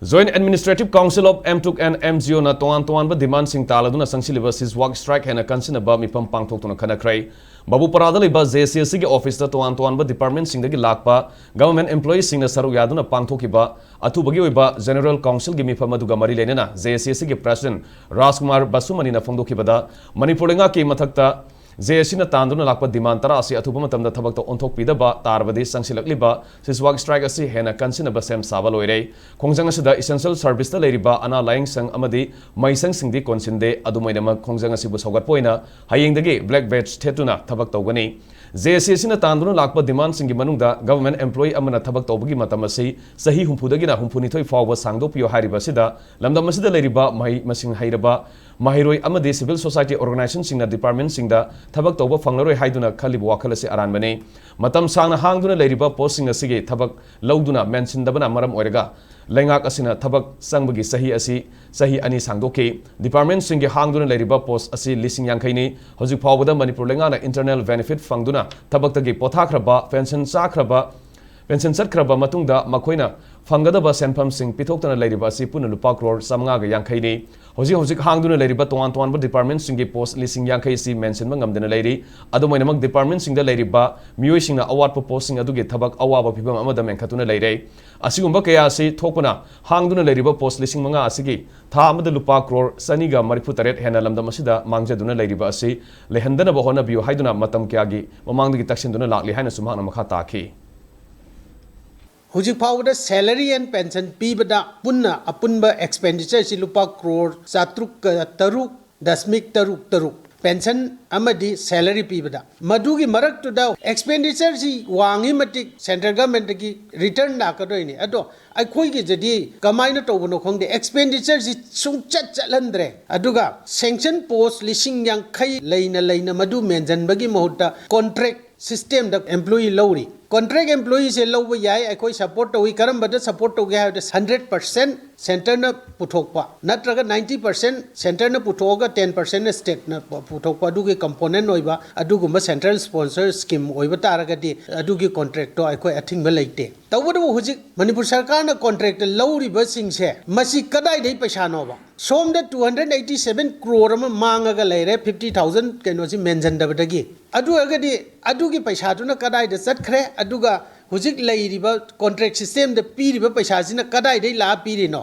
Joint Administrative Council of M2 and MGO na toan demand sing taladuna Changsilliba work strike Henna Kansinnaba Meepham Pangthoktuna Khannakhre Babu Parada liba JCSC office da toan department sing dagi lakpa government employees sing na saru yaduna pangthokiba athubagi oiba General Council gi Meepham aduga mari lenena JCSC gi President Rajkumar Basumani na phongdokibada Manipur nga ki mathakta JSC na tanduna lakpa demand tara asi athuba matamda thabak to onthok pidaba tarbadi sangsilakliba work strike asi Henna Kansinnaba sem saba loire khongjang asida essential service ta leiriba ana laying sang amadi maisang singdi konsinde adumainama khongjang asi bu sogat poina hayengdagi black badge thetuna thabak tawgani JSC na tanduna lakpa demand singi manungda government employee amana thabak tawbagi matam asi sahi humphudagi na humphunithoi fawba sangdopio hariba sida lamdam asida leiriba mai masing hairaba mahiroi amadi civil society organization singna department singda thabak tawba fangnaroi haiduna khalibu wakhala se aranbane matam sangna hangduna leiriba post singna sige thabak lauduna mention dabana maram oirega lengak asina thabak sangbagi sahi ani sangdoke department singi hangduna leiriba post asi lising yangkai ni hojik phawbada manipur lengana internal benefit fangduna thabak tagi pothakraba pension satkraba matungda makoina fangadaba senpham sing pithoktana leiriba asi puna lupa crore samanga ga yangkai ni hojik hangduna leiriba toan department singi post lising yangkai si mention mangamdana leiri adumainamak department singda leiriba mioi singna award post sing aduge thabak awaba phibam amada menkhatuna leire asigumba kaya asi thokuna hangduna leiriba post lising manga asigi tha amada lupa crore saniga marifu taret hena lamdam asida mangjaduna leiriba asi lehandana bahona biu haiduna matam kyagi mamangdagi taksinduna lakli haina sumhana makha takhi Hujik Power salary and pension Pibada Punna Apunba expenditure Silupa crore Satruk Taruk Dasmik Taruk pension Amadi salary Pibada Madugi Marak to the expenditure si Wangimatic central government return Nakadoini Ado I quick is the day Kamaina Togonokong the expenditure is Sungchat Landre Aduga sanction post listing yang Kai Laina Madu Menjan Bagi Mohota contract system the employee lowry contract employees a low yai I support we karam but support to have 100% center na putokpa natraga 90% center na putoga 10% state na putokpa adugi component oiba adugumba central sponsor scheme oiba taragadi adugi contract to I athing ba leite tawadu hujik manipur sarkar na contract lowry ba singse masi kadai dei paisa no ba som da 287 crore ma mangaga leire 50000 kenosi mention dabadagi adu agadi adugi paisa tu na kadai da satkhre aduga hujik lairiba contract system da piriba paisa sina kadai dei la pirino